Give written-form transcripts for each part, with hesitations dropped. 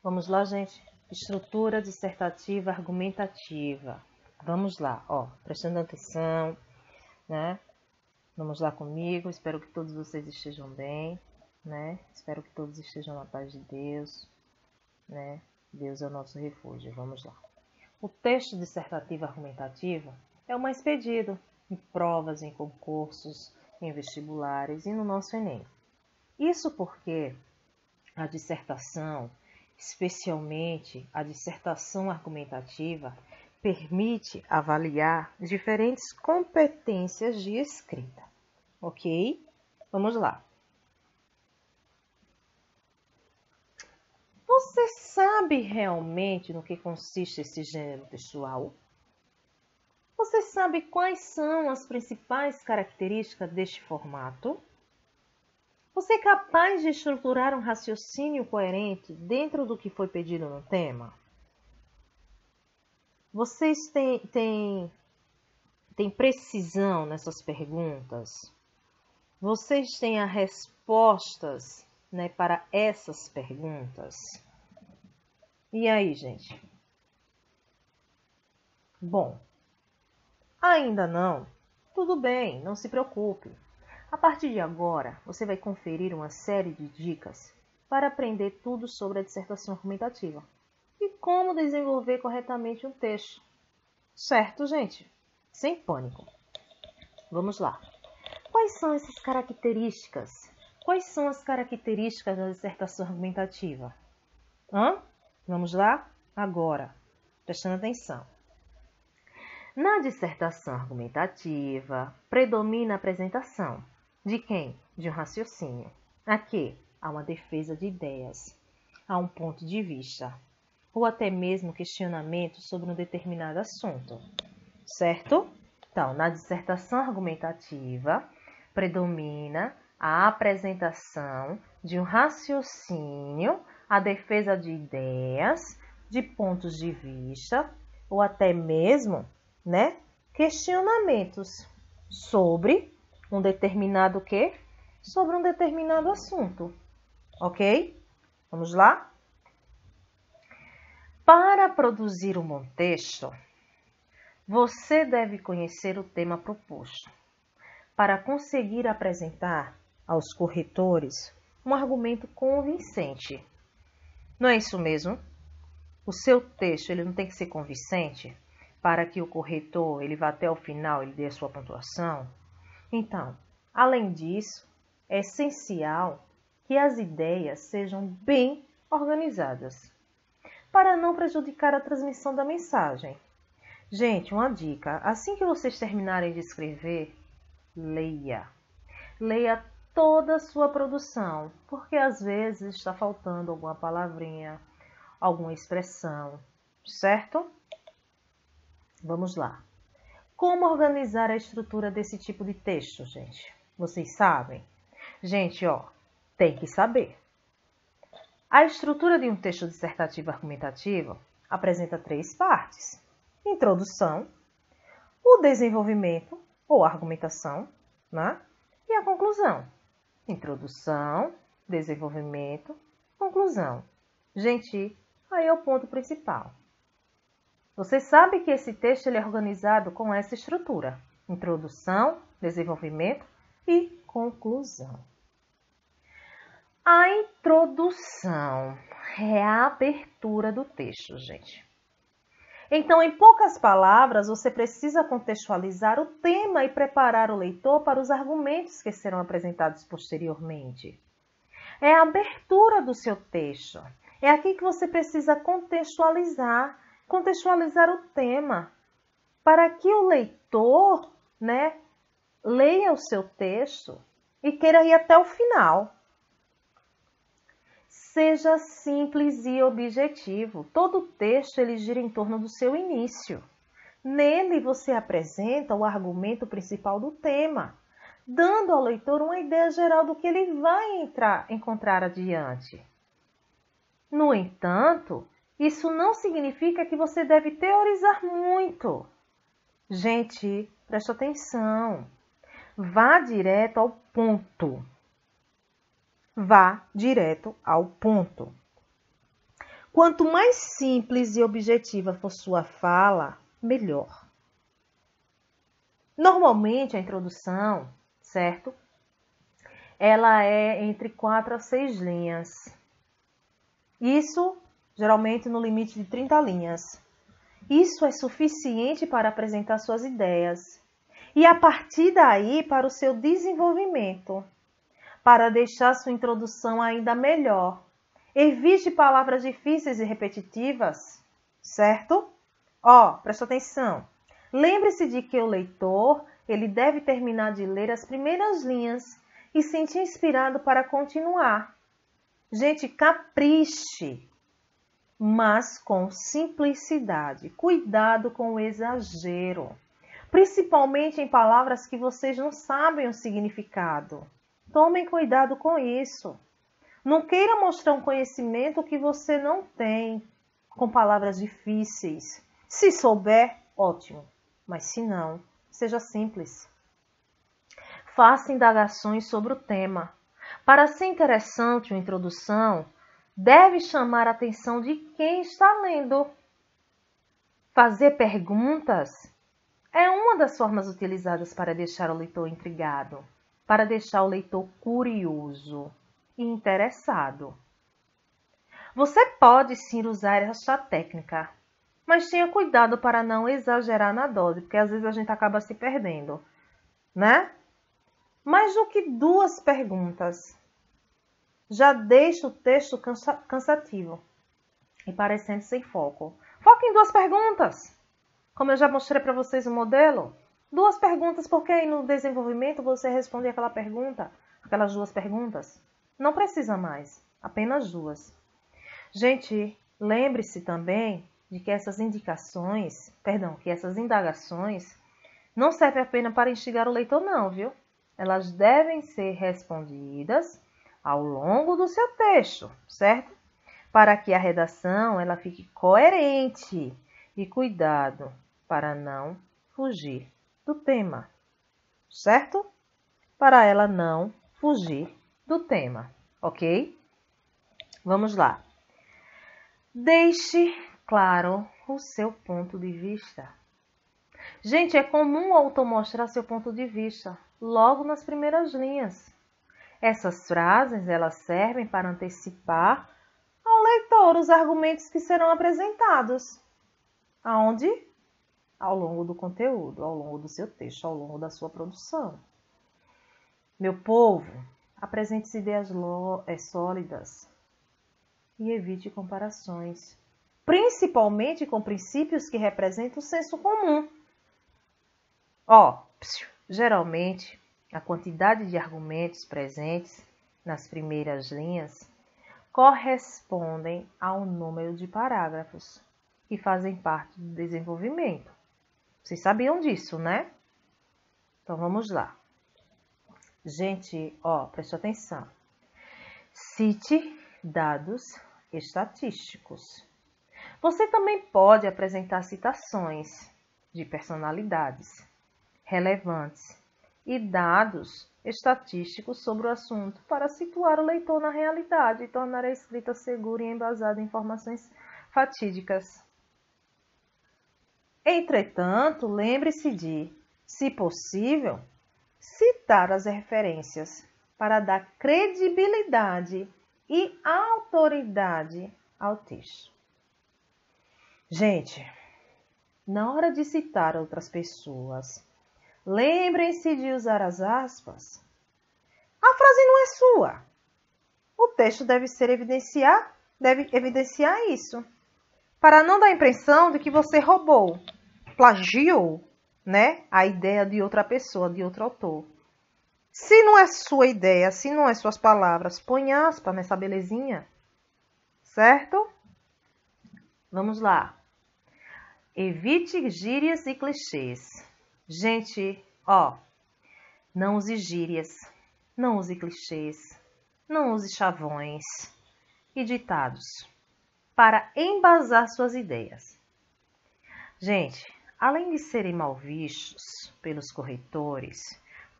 Vamos lá, gente. Estrutura dissertativa argumentativa. Vamos lá, ó, prestando atenção, né? Vamos lá comigo. Espero que todos vocês estejam bem, né? Espero que todos estejam na paz de Deus, né? Deus é o nosso refúgio. Vamos lá. O texto dissertativo argumentativo é o mais pedido em provas, em concursos, em vestibulares e no nosso Enem. Isso porque a dissertação, especialmente a dissertação argumentativa, permite avaliar diferentes competências de escrita. Ok? Vamos lá. Você sabe realmente no que consiste esse gênero textual? Você sabe quais são as principais características deste formato? Você é capaz de estruturar um raciocínio coerente dentro do que foi pedido no tema? Vocês têm precisão nessas perguntas? Vocês têm as respostas, né, para essas perguntas? E aí, gente? Bom, ainda não? Tudo bem, não se preocupe. A partir de agora, você vai conferir uma série de dicas para aprender tudo sobre a dissertação argumentativa e como desenvolver corretamente um texto. Certo, gente? Sem pânico. Vamos lá. Quais são essas características? Quais são as características da dissertação argumentativa? Vamos lá? Agora, prestando atenção. Na dissertação argumentativa, predomina a apresentação. De quem? De um raciocínio. Aqui, há uma defesa de ideias, há um ponto de vista, ou até mesmo questionamento sobre um determinado assunto. Certo? Então, na dissertação argumentativa, predomina a apresentação de um raciocínio, a defesa de ideias, de pontos de vista, ou até mesmo, né, questionamentos sobre um determinado quê? Sobre um determinado assunto. Ok? Vamos lá? Para produzir um bom texto, você deve conhecer o tema proposto, para conseguir apresentar aos corretores um argumento convincente. Não é isso mesmo? O seu texto ele não tem que ser convincente para que o corretor ele vá até o final e dê a sua pontuação? Então, além disso, é essencial que as ideias sejam bem organizadas, para não prejudicar a transmissão da mensagem. Gente, uma dica, assim que vocês terminarem de escrever, leia. Leia toda a sua produção, porque às vezes está faltando alguma palavrinha, alguma expressão, certo? Vamos lá. Como organizar a estrutura desse tipo de texto, gente? Vocês sabem? Gente, ó, tem que saber. A estrutura de um texto dissertativo argumentativo apresenta 3 partes: introdução, o desenvolvimento ou argumentação, né? E a conclusão. Introdução, desenvolvimento, conclusão. Gente, aí é o ponto principal. Você sabe que esse texto ele é organizado com essa estrutura: introdução, desenvolvimento e conclusão. A introdução é a abertura do texto, gente. Então, em poucas palavras, você precisa contextualizar o tema e preparar o leitor para os argumentos que serão apresentados posteriormente. É a abertura do seu texto. É aqui que você precisa contextualizar o tema, para que o leitor, né, leia o seu texto e queira ir até o final. Seja simples e objetivo. Todo texto ele gira em torno do seu início. Nele você apresenta o argumento principal do tema, dando ao leitor uma ideia geral do que ele vai encontrar adiante. No entanto, isso não significa que você deve teorizar muito. Gente, preste atenção. Vá direto ao ponto. Vá direto ao ponto. Quanto mais simples e objetiva for sua fala, melhor. Normalmente, a introdução, certo? Ela é entre 4 a 6 linhas. Isso, geralmente, no limite de 30 linhas. Isso é suficiente para apresentar suas ideias. E a partir daí, para o seu desenvolvimento. Para deixar sua introdução ainda melhor. Evite palavras difíceis e repetitivas, certo? Presta atenção. Lembre-se de que o leitor, ele deve terminar de ler as primeiras linhas e se sentir inspirado para continuar. Gente, capriche, mas com simplicidade. Cuidado com o exagero, principalmente em palavras que vocês não sabem o significado. Tomem cuidado com isso. Não queira mostrar um conhecimento que você não tem, com palavras difíceis. Se souber, ótimo, mas se não, seja simples. Faça indagações sobre o tema. Para ser interessante uma introdução, deve chamar a atenção de quem está lendo. Fazer perguntas é uma das formas utilizadas para deixar o leitor intrigado, para deixar o leitor curioso e interessado. Você pode sim usar esta técnica, mas tenha cuidado para não exagerar na dose, porque às vezes a gente acaba se perdendo, né? Mais do que 2 perguntas já deixa o texto cansativo e parecendo sem foco. Foque em 2 perguntas. Como eu já mostrei para vocês o modelo, 2 perguntas, porque aí no desenvolvimento você responde aquela pergunta, aquelas 2 perguntas. Não precisa mais, apenas 2. Gente, lembre-se também de que essas indagações não servem apenas para instigar o leitor não, viu? Elas devem ser respondidas ao longo do seu texto, certo? Para que a redação ela fique coerente e cuidado para não fugir do tema, certo? Para ela não fugir do tema, ok? Vamos lá. Deixe claro o seu ponto de vista. Gente, é comum o autor mostrar seu ponto de vista logo nas primeiras linhas. Essas frases, elas servem para antecipar ao leitor os argumentos que serão apresentados. Aonde? Ao longo do conteúdo, ao longo do seu texto, ao longo da sua produção. Meu povo, apresente ideias sólidas e evite comparações, principalmente com princípios que representam o senso comum. Geralmente, a quantidade de argumentos presentes nas primeiras linhas correspondem ao número de parágrafos que fazem parte do desenvolvimento. Vocês sabiam disso, né? Então, vamos lá. Gente, preste atenção. Cite dados estatísticos. Você também pode apresentar citações de personalidades relevantes e dados estatísticos sobre o assunto para situar o leitor na realidade e tornar a escrita segura e embasada em informações fatídicas. Entretanto, lembre-se de, se possível, citar as referências para dar credibilidade e autoridade ao texto. Gente, na hora de citar outras pessoas, lembrem-se de usar as aspas. A frase não é sua. O texto deve evidenciar isso, para não dar a impressão de que você roubou, plagiou, né, a ideia de outra pessoa, de outro autor. Se não é sua ideia, se não é suas palavras, põe aspa nessa belezinha, certo? Vamos lá. Evite gírias e clichês. Gente, não use gírias, não use clichês, não use chavões e ditados para embasar suas ideias. Gente, além de serem mal vistos pelos corretores,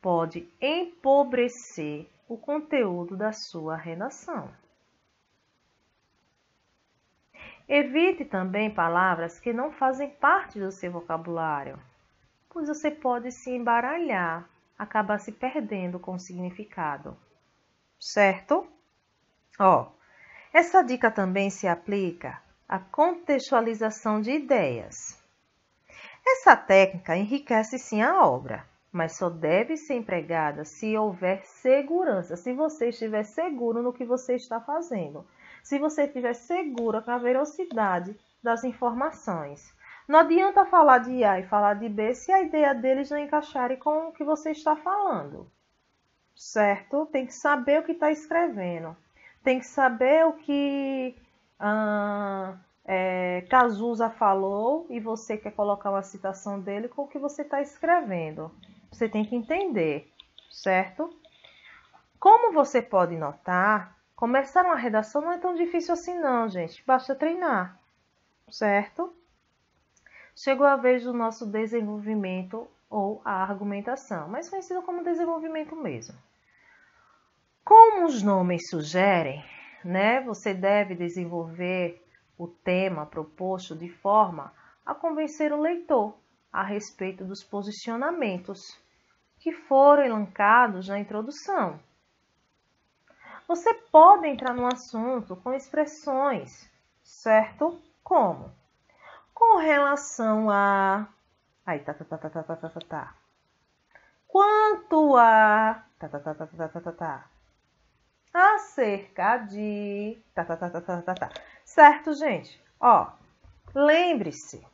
pode empobrecer o conteúdo da sua redação. Evite também palavras que não fazem parte do seu vocabulário, pois você pode se embaralhar, acabar se perdendo com o significado. Certo? Ó, essa dica também se aplica à contextualização de ideias. Essa técnica enriquece sim a obra, mas só deve ser empregada se houver segurança, se você estiver seguro no que você está fazendo, se você estiver segura com a velocidade das informações. Não adianta falar de A e falar de B se a ideia deles não encaixarem com o que você está falando. Certo? Tem que saber o que está escrevendo. Tem que saber o que Cazuza falou e você quer colocar uma citação dele com o que você está escrevendo. Você tem que entender, certo? Como você pode notar, começar uma redação não é tão difícil assim não, gente. Basta treinar, certo? Chegou a vez do nosso desenvolvimento ou a argumentação, mais conhecido como desenvolvimento mesmo. Como os nomes sugerem, né, você deve desenvolver o tema proposto de forma a convencer o leitor a respeito dos posicionamentos que foram elencados na introdução. Você pode entrar no assunto com expressões, certo? Como? Com relação a... Aí, tá. Quanto a... Tá. Acerca de... Tá. Certo, gente? Ó, lembre-se,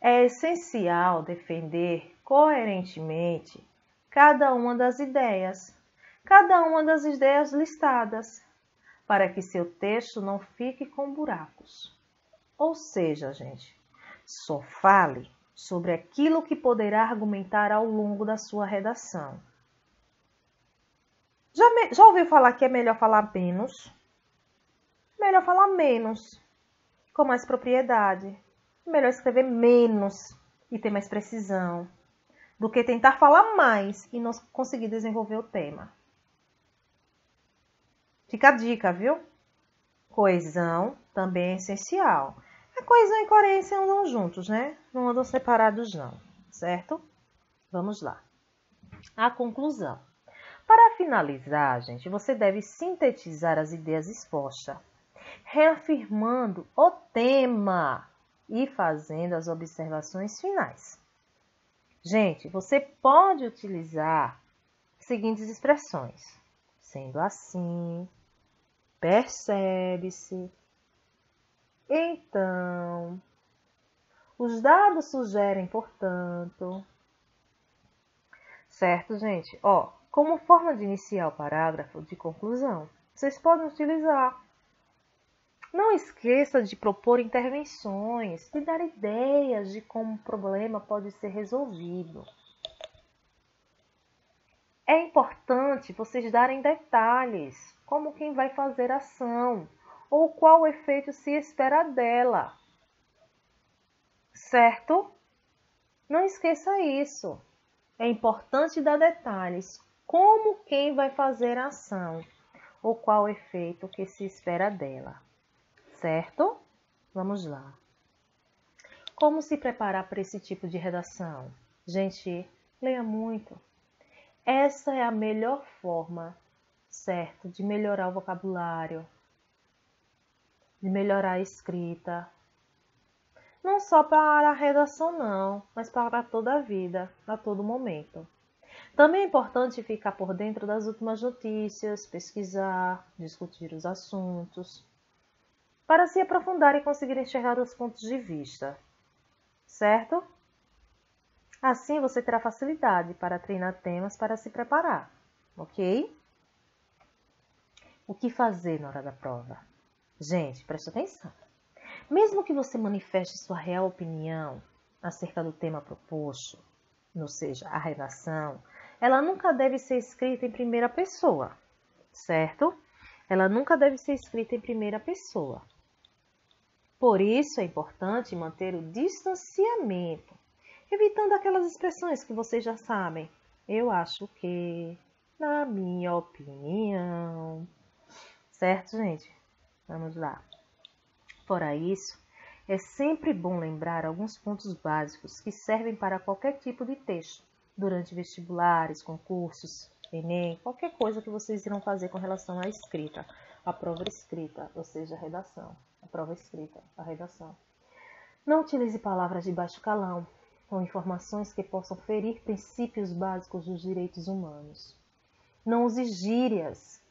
é essencial defender coerentemente cada uma das ideias listadas, para que seu texto não fique com buracos. Ou seja, gente, só fale sobre aquilo que poderá argumentar ao longo da sua redação. Já ouviu falar que é melhor falar menos? Melhor falar menos, com mais propriedade. Melhor escrever menos e ter mais precisão, do que tentar falar mais e não conseguir desenvolver o tema. Fica a dica, viu? Coesão também é essencial. A coesão e coerência andam juntos, né? Não andam separados, não. Certo? Vamos lá. A conclusão. Para finalizar, gente, você deve sintetizar as ideias expostas, reafirmando o tema e fazendo as observações finais. Gente, você pode utilizar as seguintes expressões. Sendo assim, percebe-se, então, os dados sugerem, portanto. Certo, gente? Ó, como forma de iniciar o parágrafo de conclusão, vocês podem utilizar. Não esqueça de propor intervenções, de dar ideias de como o problema pode ser resolvido. É importante vocês darem detalhes, como quem vai fazer a ação, ou qual efeito se espera dela. Certo? Não esqueça isso. É importante dar detalhes, como quem vai fazer a ação, ou qual efeito que se espera dela. Certo? Vamos lá. Como se preparar para esse tipo de redação? Gente, leia muito. Essa é a melhor forma, certo, de melhorar o vocabulário, de melhorar a escrita. Não só para a redação, não, mas para toda a vida, a todo momento. Também é importante ficar por dentro das últimas notícias, pesquisar, discutir os assuntos, para se aprofundar e conseguir enxergar os pontos de vista, certo? Assim você terá facilidade para treinar temas para se preparar, ok? O que fazer na hora da prova? Gente, preste atenção. Mesmo que você manifeste sua real opinião acerca do tema proposto, ou seja, a redação, ela nunca deve ser escrita em primeira pessoa, certo? Ela nunca deve ser escrita em primeira pessoa. Por isso é importante manter o distanciamento, evitando aquelas expressões que vocês já sabem. Eu acho que, na minha opinião. Certo, gente? Vamos lá. Fora isso, é sempre bom lembrar alguns pontos básicos que servem para qualquer tipo de texto, durante vestibulares, concursos, Enem, qualquer coisa que vocês irão fazer com relação à escrita, à prova escrita, ou seja, a redação. A prova escrita, a redação. Não utilize palavras de baixo calão ou informações que possam ferir princípios básicos dos direitos humanos. Não use gírias,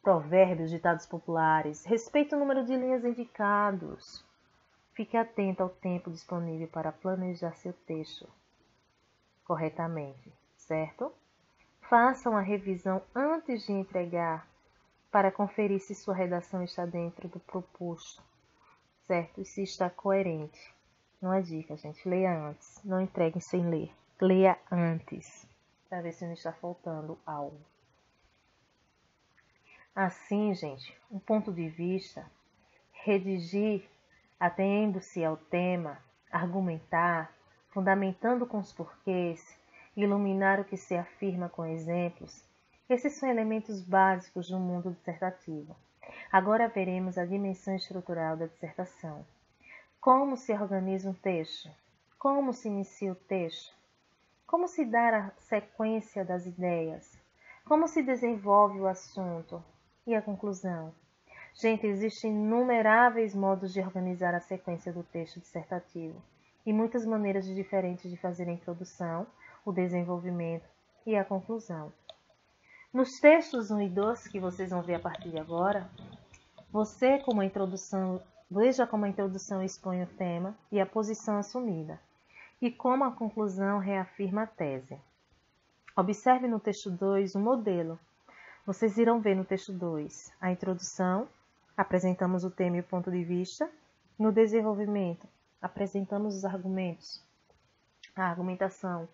provérbios, ditados populares. Respeite o número de linhas indicados. Fique atento ao tempo disponível para planejar seu texto corretamente, certo? Faça uma revisão antes de entregar para conferir se sua redação está dentro do proposto, certo? E se está coerente. Uma dica, gente, leia antes. Não entregue sem ler. Leia antes, para ver se não está faltando algo. Assim, gente, um ponto de vista, redigir atendo-se ao tema, argumentar, fundamentando com os porquês, iluminar o que se afirma com exemplos. Esses são elementos básicos do mundo dissertativo. Agora veremos a dimensão estrutural da dissertação. Como se organiza um texto? Como se inicia o texto? Como se dá a sequência das ideias? Como se desenvolve o assunto? E a conclusão? Gente, existem inumeráveis modos de organizar a sequência do texto dissertativo e muitas maneiras diferentes de fazer a introdução, o desenvolvimento e a conclusão. Nos textos 1 e 2, que vocês vão ver a partir de agora, veja como a introdução expõe o tema e a posição assumida, e como a conclusão reafirma a tese. Observe no texto 2 o modelo. Vocês irão ver no texto 2 a introdução, apresentamos o tema e o ponto de vista. No desenvolvimento, apresentamos os argumentos, a argumentação,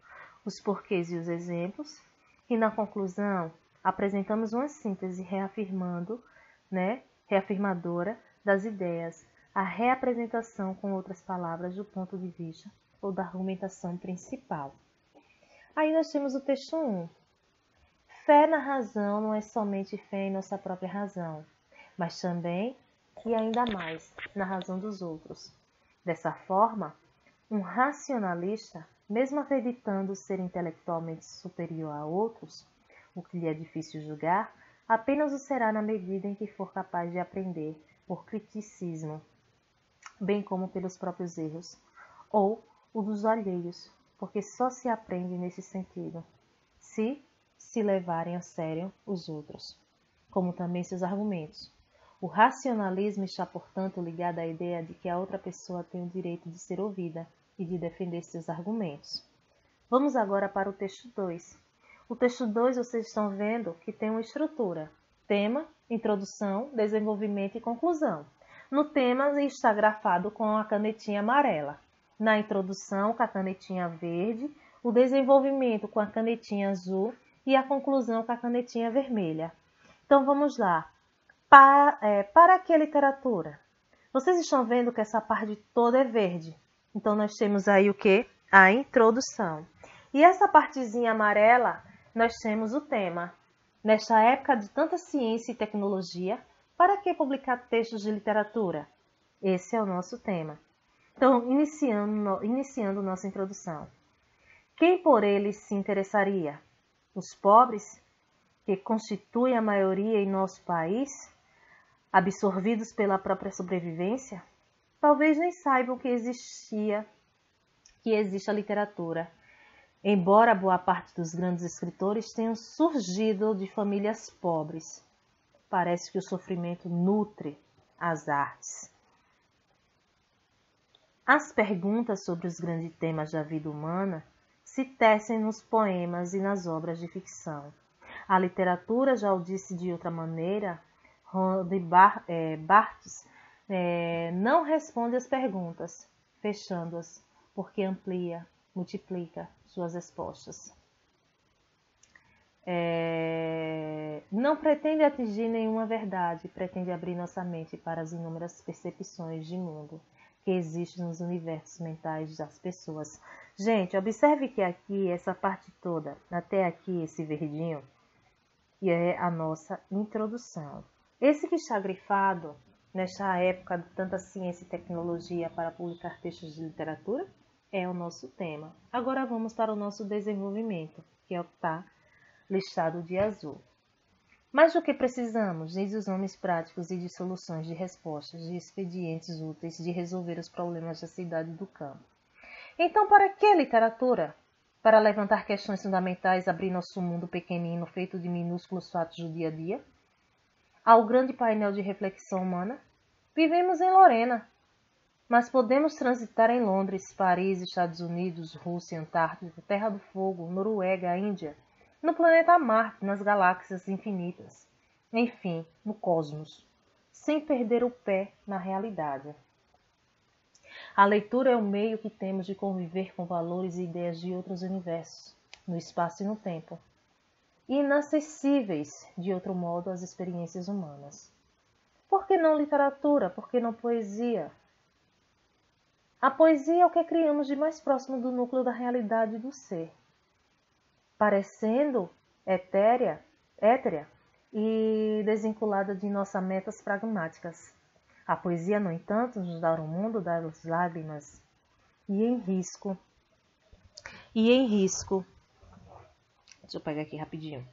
os porquês e os exemplos. E na conclusão, apresentamos uma síntese reafirmadora das ideias, a reapresentação com outras palavras do ponto de vista ou da argumentação principal. Aí nós temos o texto 1. Fé na razão não é somente fé em nossa própria razão, mas também, e ainda mais, na razão dos outros. Dessa forma, um racionalista, mesmo acreditando ser intelectualmente superior a outros, o que lhe é difícil julgar, apenas o será na medida em que for capaz de aprender por criticismo, bem como pelos próprios erros, ou o dos alheios, porque só se aprende nesse sentido, se levarem a sério os outros, como também seus argumentos. O racionalismo está, portanto, ligado à ideia de que a outra pessoa tem o direito de ser ouvida e de defender seus argumentos. Vamos agora para o texto 2. O texto 2, vocês estão vendo que tem uma estrutura: tema, introdução, desenvolvimento e conclusão. No tema está grafado com a canetinha amarela. Na introdução, com a canetinha verde, o desenvolvimento com a canetinha azul e a conclusão com a canetinha vermelha. Então, vamos lá. Para que literatura? Vocês estão vendo que essa parte toda é verde. Então, nós temos aí o quê? A introdução. E essa partezinha amarela, nós temos o tema. Nesta época de tanta ciência e tecnologia, para que publicar textos de literatura? Esse é o nosso tema. Então, iniciando nossa introdução. Quem por ele se interessaria? Os pobres, que constituem a maioria em nosso país, absorvidos pela própria sobrevivência, talvez nem saibam que existe a literatura, embora boa parte dos grandes escritores tenham surgido de famílias pobres. Parece que o sofrimento nutre as artes. As perguntas sobre os grandes temas da vida humana se tecem nos poemas e nas obras de ficção. A literatura, já o disse de outra maneira, Barthes não responde às perguntas, fechando-as, porque amplia, multiplica suas respostas. Não pretende atingir nenhuma verdade, pretende abrir nossa mente para as inúmeras percepções de mundo que existem nos universos mentais das pessoas. Gente, observe que aqui, essa parte toda, até aqui esse verdinho, e é a nossa introdução. Esse que está grifado, nesta época de tanta ciência e tecnologia para publicar textos de literatura, é o nosso tema. Agora vamos para o nosso desenvolvimento, que é o que está listado de azul. Mas do que precisamos? Diz os nomes práticos e de soluções de respostas, de expedientes úteis de resolver os problemas da cidade e do campo. Então, para que literatura? Para levantar questões fundamentais, abrir nosso mundo pequenino feito de minúsculos fatos do dia a dia? Ao grande painel de reflexão humana? Vivemos em Lorena, mas podemos transitar em Londres, Paris, Estados Unidos, Rússia, Antártida, Terra do Fogo, Noruega, Índia, no planeta Marte, nas galáxias infinitas, enfim, no cosmos, sem perder o pé na realidade. A leitura é o meio que temos de conviver com valores e ideias de outros universos, no espaço e no tempo, inacessíveis de outro modo às experiências humanas. Por que não literatura? Por que não poesia? A poesia é o que criamos de mais próximo do núcleo da realidade do ser, parecendo etérea e desvinculada de nossas metas pragmáticas. A poesia, no entanto, nos dá um mundo das lágrimas e em risco. Deixa eu pegar aqui rapidinho.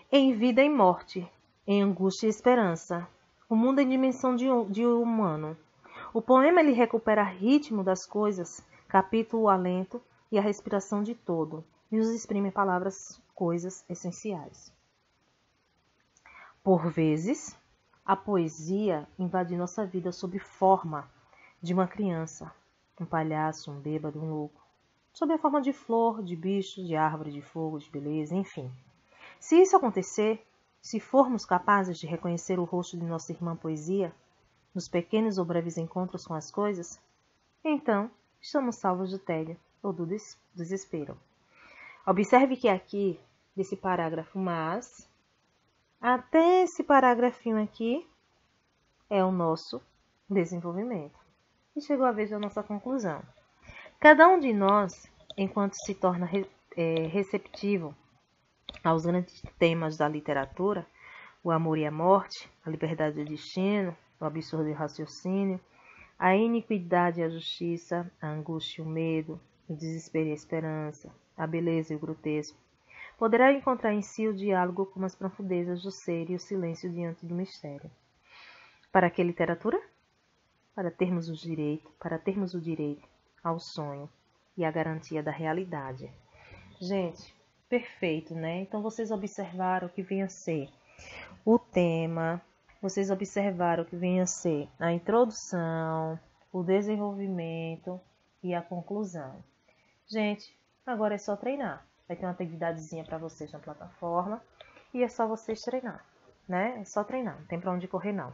Em vida e morte, em angústia e esperança. O mundo em dimensão de humano. O poema ele recupera o ritmo das coisas, capta o alento e a respiração de todo, e os exprime palavras, coisas essenciais. Por vezes, a poesia invade nossa vida sob forma de uma criança, um palhaço, um bêbado, um louco, sob a forma de flor, de bicho, de árvore, de fogo, de beleza, enfim. Se isso acontecer, se formos capazes de reconhecer o rosto de nossa irmã poesia, nos pequenos ou breves encontros com as coisas, então estamos salvos do tédio ou do desespero. Observe que aqui, desse parágrafo mas, até esse parágrafinho aqui, é o nosso desenvolvimento. E chegou a vez da nossa conclusão. Cada um de nós, enquanto se torna receptivo aos grandes temas da literatura, o amor e a morte, a liberdade e o destino, o absurdo e o raciocínio, a iniquidade e a justiça, a angústia e o medo, o desespero e a esperança, a beleza e o grotesco, poderá encontrar em si o diálogo com as profundezas do ser e o silêncio diante do mistério. Para que literatura? Para termos o direito ao sonho e à garantia da realidade. Gente, perfeito, né? Então vocês observaram o que vem a ser o tema, vocês observaram o que vem a ser a introdução, o desenvolvimento e a conclusão. Gente, agora é só treinar. Vai ter uma atividadezinha para vocês na plataforma e é só vocês treinar, né? É só treinar, não tem para onde correr não.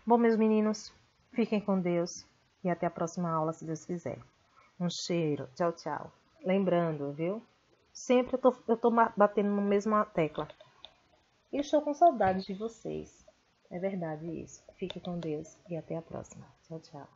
Bom, meus meninos, fiquem com Deus e até a próxima aula, se Deus quiser. Um cheiro, tchau, tchau. Lembrando, viu? Sempre eu tô batendo na mesma tecla. E estou com saudades de vocês. É verdade isso. Fique com Deus e até a próxima. Tchau, tchau.